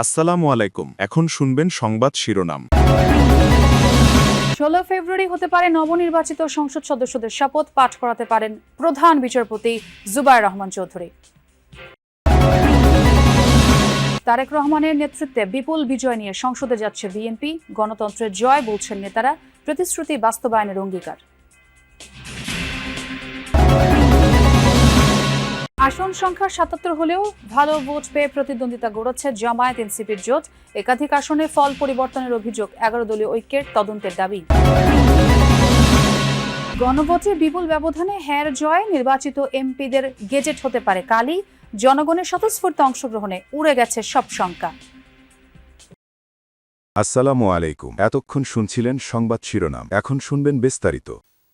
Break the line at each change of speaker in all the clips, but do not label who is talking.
আসসালামু আলাইকুম। এখন শুনবেন সংবাদ শিরোনাম।
16 ফেব্রুয়ারি হতে পারে নবনির্বাচিত সংসদ সদস্যদের শপথ পাঠ করাতে পারেন প্রধান বিচারপতি জুবায়ের রহমান চৌধুরী। তারেক রহমানের নেতৃত্বে বিপুল বিজয় নিয়ে সংসদে যাচ্ছে বিএনপি। গণতন্ত্রের জয় বলছেন নেতারা, প্রতিশ্রুতি বাস্তবায়নের অঙ্গীকার। আসন সংখ্যা 77 হলেও ভালো ভোট পেয়ে প্রতিদ্বন্দ্বিতা গড়াচ্ছে জামায়াত এনসিপির জোট। একাধিক আসনে ফল পরিবর্তনের অভিযোগ, 11 দলীয় ঐক্যের তদন্তের দাবি। গণভোটে বিপুল ব্যবধানে হের জয়, নির্বাচিত এমপিদের গেজেট হতে পারে কালই। জনগণের স্বতঃস্ফূর্ত অংশগ্রহণে উড়ে গেছে সব শঙ্কা।
আসসালামু আলাইকুম। এতক্ষণ শুনছিলেন সংবাদ শিরোনাম, এখন শুনবেন বিস্তারিত।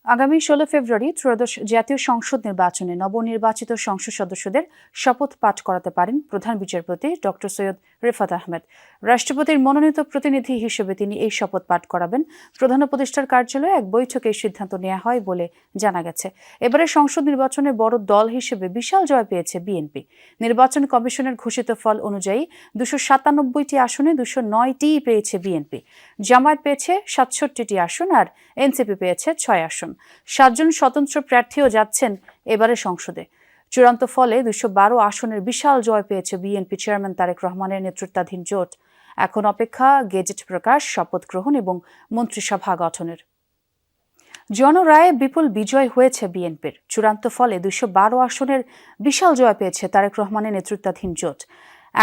আগামী 16 ফেব্রুয়ারি ত্রয়োদশ জাতীয় সংসদ নির্বাচনে নবনির্বাচিত সংসদ সদস্যদের শপথ পাঠ করাতে পারেন প্রধান বিচারপতি ডক্টর সৈয়দ রেফাত আহমেদ। রাষ্ট্রপতির মনোনীত প্রতিনিধি হিসেবে তিনি এই শপথ পাঠ করাবেন। প্রধান উপদেষ্টার কার্যালয়ে এক বৈঠকে এই সিদ্ধান্ত নেওয়া হয় বলে জানা গেছে। এবারে সংসদ নির্বাচনে বড় দল হিসেবে বিশাল জয় পেয়েছে বিএনপি। নির্বাচন কমিশনের ঘোষিত ফল অনুযায়ী 297টি আসনে 209টিই পেয়েছে বিএনপি। জামায়াত পেয়েছে 67টি আসন আর এনসিপি পেয়েছে 6 আসন। 7 জন স্বতন্ত্র প্রার্থীও যাচ্ছেন এবারে সংসদে। চূড়ান্ত ফলে 212 আসনের বিশাল জয় পেয়েছে বিএনপি চেয়ারম্যান তারেক রহমানের নেতৃত্বাধীন জোট। এখন অপেক্ষা গেজেট প্রকাশ, শপথ গ্রহণ এবং মন্ত্রিসভা গঠনের। জনরায়ে বিপুল বিজয় হয়েছে বিএনপির। চূড়ান্ত ফলে 212 আসনের বিশাল জয় পেয়েছে তারেক রহমানের নেতৃত্বাধীন জোট।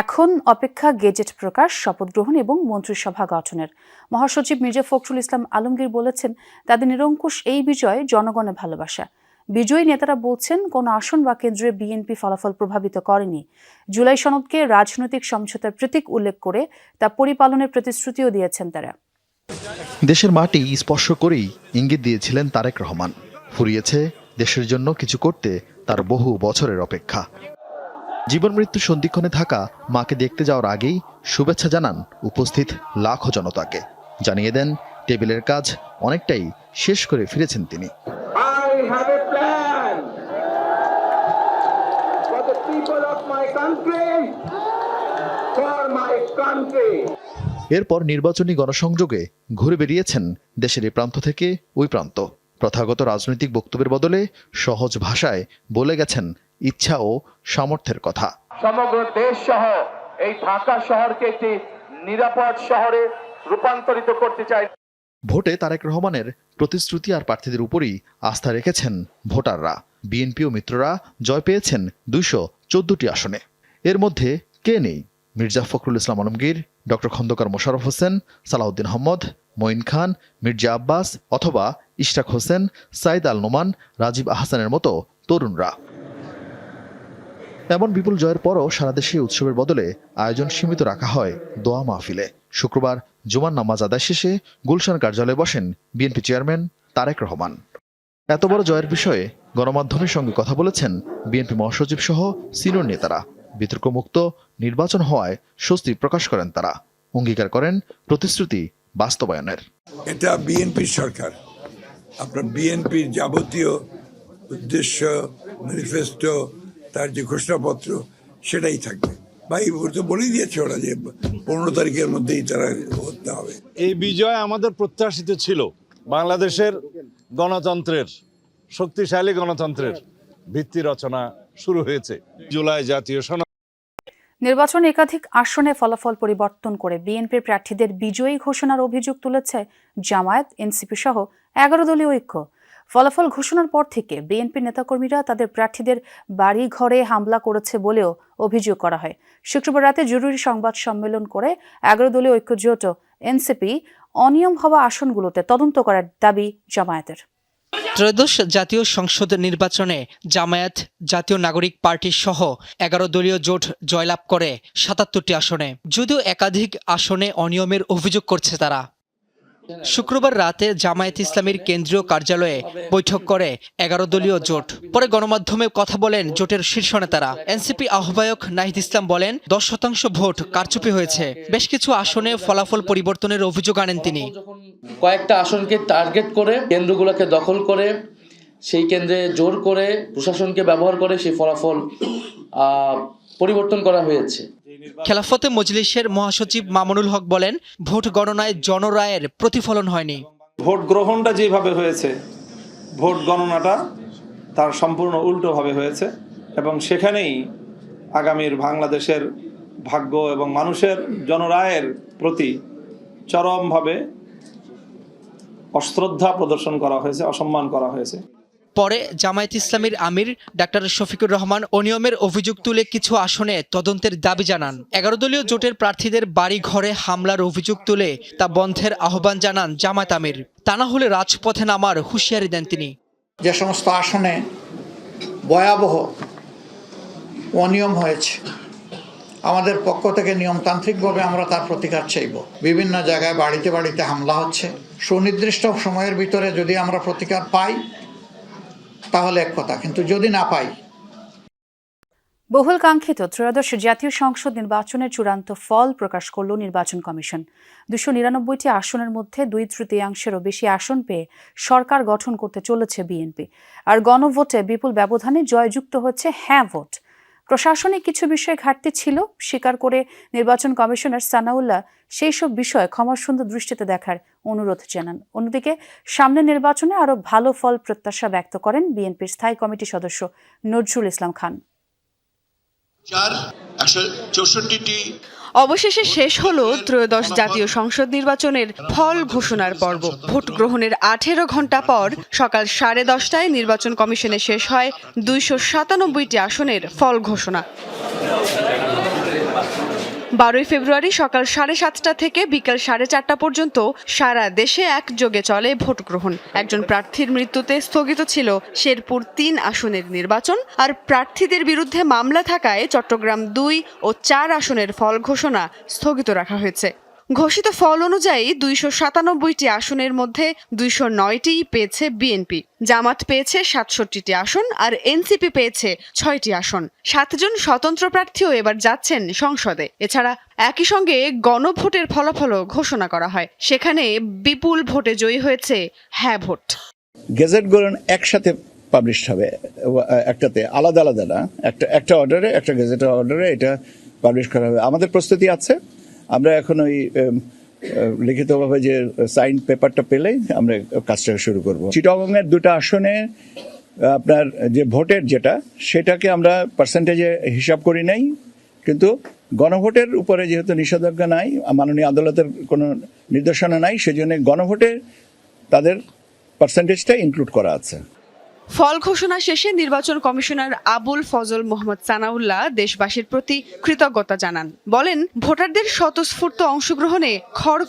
এখন অপেক্ষা গেজেট প্রকাশ, শপথ গ্রহণ এবং মন্ত্রিসভা গঠনের। মহাসচিব মির্জা ফখরুল ইসলাম আলমগীর বলেছেন, তাদের নিরঙ্কুশ এই বিজয় জনগণের ভালোবাসা। বিজয়ী নেতারা বলছেন, কোন আসন বা কেন্দ্রে বিএনপি ফলাফল প্রভাবিত করেনি। জুলাই সনদকে রাজনৈতিক সমঝোতার প্রতীক উল্লেখ করে তা পরিপালনের প্রতিশ্রুতিও দিয়েছেন তারা।
দেশের মাটি স্পর্শ করেই ইঙ্গিত দিয়েছিলেন তারেক রহমান। ফুরিয়েছে দেশের জন্য কিছু করতে তার বহু বছরের অপেক্ষা। জীবন মৃত্যু সন্ধিক্ষণে থাকা মাকে দেখতে যাওয়ার আগেই শুভেচ্ছা জানান উপস্থিত লাখো জনতাকে। জানিয়ে দেন, টেবিলের কাজ অনেকটাই শেষ করে ফিরেছেন তিনি। এরপর নির্বাচনী গণসংযোগে ঘুরে বেরিয়েছেন দেশের এই প্রান্ত থেকে ওই প্রান্ত। প্রথাগত রাজনৈতিক বক্তব্যের বদলে সহজ ভাষায় বলে গেছেন ইচ্ছা ও সামর্থ্যের কথা।
সমগ্র দেশ সহ এই ঢাকা শহরকে একটি নিরাপদ শহরে রূপান্তরিত করতে চাই।
ভোটে তারেক রহমানের প্রতিশ্রুতি আর প্রার্থীদের উপরই আস্থা রেখেছেন ভোটাররা। বিএনপি ও মিত্ররা জয় পেয়েছেন 214টি আসনে। এর মধ্যে কে নেই? মির্জা ফখরুল ইসলাম আলমগীর, ডক্টর খন্দকার মোশাররফ হোসেন, সালাউদ্দিন আহমদ, মঈন খান, মির্জা আব্বাস অথবা ইশরাক হোসেন, সাইদ আল নোমান, রাজীব আহসানের মতো তরুণরা। এমন বিপুল জয়ের পরও সারা দেশে উৎসবের বদলে আয়োজন সীমিত রাখা হয় দোয়া মাহফিলে। শুক্রবার জুমার নামাজ আদায় শেষে গুলশান কার্যালয়ে বসেন বিএনপি চেয়ারম্যান তারেক রহমান। এত বড় জয়ের বিষয়ে গণমাধ্যমের সঙ্গে কথা বলেছেন বিএনপি মহাসচিব সহ সিনিয়র নেতারা। বিতর্কমুক্ত নির্বাচন হওয়ায় স্বস্তি প্রকাশ করেন তারা। অঙ্গীকার করেন প্রতিশ্রুতি বাস্তবায়নের।
এটা বিএনপির সরকার। আপনার বিএনপির যাবতীয় উদ্দেশ্য, ম্যানিফেস্টো, তার যে ঘোষণাপত্র সেটাই থাকবে। ভাই তো বলেই দিয়েছে ওরা যে 15 তারিখের মধ্যেই তারা হতে হবে।
এই বিজয় আমাদের প্রত্যাশিত ছিল। বাংলাদেশের গণতন্ত্রের, শক্তিশালী গণতন্ত্রের ভিত্তি রচনা শুরু হয়েছে। জুলাই জাতীয় সনদ
নির্বাচনে একাধিক আসনে ফলাফল পরিবর্তন করে বিএনপির প্রার্থীদের বিজয়ী ঘোষণার অভিযোগ তুলেছে জামায়াত, এনসিপি সহ 11 দলীয় ঐক্য। ফলাফল ঘোষণার পর থেকে বিএনপি নেতাকর্মীরা তাদের প্রার্থীদের বাড়ি ঘরে হামলা করেছে বলেও অভিযোগ করা হয়। শুক্রবার রাতে জরুরি সংবাদ সম্মেলন করে 11 দলীয় ঐক্য জোট ও এনসিপি অনিয়ম হওয়া আসনগুলোতে তদন্ত করার দাবি জামায়াতের।
ত্রয়োদশ জাতীয় সংসদ নির্বাচনে জামায়াত, জাতীয় নাগরিক পার্টি সহ 11 দলীয় জোট জয়লাভ করে 77টি আসনে, যদিও একাধিক আসনে অনিয়মের অভিযোগ করছে তারা। শুক্রবার রাতে জামায়াত ইসলামীর কেন্দ্রীয় কার্যালয়ে বৈঠক করে 11 দলীয় জোট। পরে গণমাধ্যমে কথা বলেন জোটের শীর্ষ নেতারা। এনসিপি আহ্বায়ক নাহিদ ইসলাম বলেন, 10% ভোট কারচুপি হয়েছে। বেশ কিছু আসনে ফলাফল পরিবর্তনের অভিযোগ আনেন তিনি।
কয়েকটা আসনকে টার্গেট করে কেন্দ্রগুলোকে দখল করে সেই কেন্দ্রে জোর করে প্রশাসনকে ব্যবহার করে সেই ফলাফল পরিবর্তন করা হয়েছে।
খেলাফতে মজলিসের মহাসচিব মামুনুল হক বলেন, ভোট গণনায় জনরায়ের প্রতিফলন হয়নি।
ভোট গ্রহণটা যেভাবে হয়েছে, ভোট গণনাটা তার সম্পূর্ণ উল্টোভাবে হয়েছে এবং সেখানেই আগামীর বাংলাদেশের ভাগ্য এবং মানুষের জনরায়ের প্রতি চরমভাবে অশ্রদ্ধা প্রদর্শন করা হয়েছে, অসম্মান করা হয়েছে।
পরে জামায়াত ইসলামীর আমির ডাক্তার শফিকুর রহমান অনিয়মের অভিযোগ তুলে কিছু আসনে তদন্তের দাবি জানান। 11 দলীয় জোটের প্রার্থীদের বাড়ি ঘরে হামলার অভিযোগ তুলে তা বন্ধের আহ্বান জানান জামায়াত আমির। তা না হলে রাজপথে নামার হুঁশিয়ারি দেন তিনি।
যে সমস্ত আসনে ভয়াবহ অনিয়ম হয়েছে, আমাদের পক্ষ থেকে নিয়মতান্ত্রিকভাবে আমরা তার প্রতিকার চাইব। বিভিন্ন জায়গায় বাড়িতে বাড়িতে হামলা হচ্ছে। সুনির্দিষ্ট সময়ের ভিতরে যদি আমরা প্রতিকার পাই তাহলে এক কথা, কিন্তু যদি না পাই।
বহুল কাঙ্ক্ষিত ত্রয়োদশ জাতীয় সংসদ নির্বাচনের চূড়ান্ত ফল প্রকাশ করল নির্বাচন কমিশন। 299টি আসনের মধ্যে 2/3-এরও বেশি আসন পেয়ে সরকার গঠন করতে চলেছে বিএনপি। আর গণভোটে বিপুল ব্যবধানে জয়যুক্ত হচ্ছে হ্যাঁ ভোট। প্রশাসনিক কিছু বিষয়ে ঘাটতি ছিল স্বীকার করে নির্বাচন কমিশনার সানাউল্লাহ সেই সব বিষয় ক্ষমাসুন্দর দৃষ্টিতে দেখার অনুরোধ জানান। অন্যদিকে সামনের নির্বাচনে আরও ভালো ফল প্রত্যাশা ব্যক্ত করেন বিএনপির স্থায়ী কমিটি সদস্য নজরুল ইসলাম খান।
অবশেষে শেষ হলো ত্রয়োদশ জাতীয় সংসদ নির্বাচনের ফল ঘোষণার পর্ব। ভোট গ্রহণের 18 ঘণ্টা পর সকাল 10:30টায় নির্বাচন কমিশনে শেষ হয় 297টি আসনের ফল ঘোষণা। 12 ফেব্রুয়ারি সকাল 7:30টা থেকে বিকেল 4:30টা পর্যন্ত সারা দেশে একযোগে চলে ভোট গ্রহণ। একজন প্রার্থীর মৃত্যুতে স্থগিত ছিল শেরপুর 3 আসনের নির্বাচন। আর প্রার্থীদের বিরুদ্ধে মামলা থাকায় চট্টগ্রাম 2 ও 4 আসনের ফল ঘোষণা স্থগিত রাখা হয়েছে। ঘোষিত ফল অনুযায়ী 297টি আসনের মধ্যে 209টি পেয়েছে বিএনপি, জামাত পেয়েছে 67টি আসন আর এনসিপি পেয়েছে 6টি আসন। 7 জন স্বতন্ত্র প্রার্থীও এবার যাচ্ছেন সংসদে। এছাড়া একই সঙ্গে গণভোটের ফলাফলও ঘোষণা করা হয়। সেখানে বিপুল ভোটে জয়ী হয়েছে হ্যাঁ ভোট।
গেজেটগুলো একসাথে পাবলিশ হবে, একটাতে আলাদা আলাদা না, একটা অর্ডারে, একটা গেজেট অর্ডারে এটা পাবলিশ করা হবে। আমাদের প্রস্তুতি আছে। আমরা এখন ওই লিখিতভাবে যে সাইন পেপারটা পেলেই আমরা কাজটা শুরু করব। চিটাগংয়ের 2টা আসনে আপনার যে ভোটের সেটাকে আমরা পার্সেন্টেজে হিসাব করি নাই, কিন্তু গণভোটের উপরে যেহেতু নিষেধাজ্ঞা নাই, মাননীয় আদালতের কোনো নির্দেশনা নাই, সেজন্য গণভোটে তাদের পার্সেন্টেজটা ইনক্লুড করা আছে।
ফল ঘোষণা শেষে নির্বাচন কমিশনার আবুল ফজল মোহাম্মদ সানাউল্লাহ দেশবাসীর প্রতি কৃতজ্ঞতা জানান। বলেন, ভোটারদের স্বতঃস্ফূর্ত অংশগ্রহণে খড়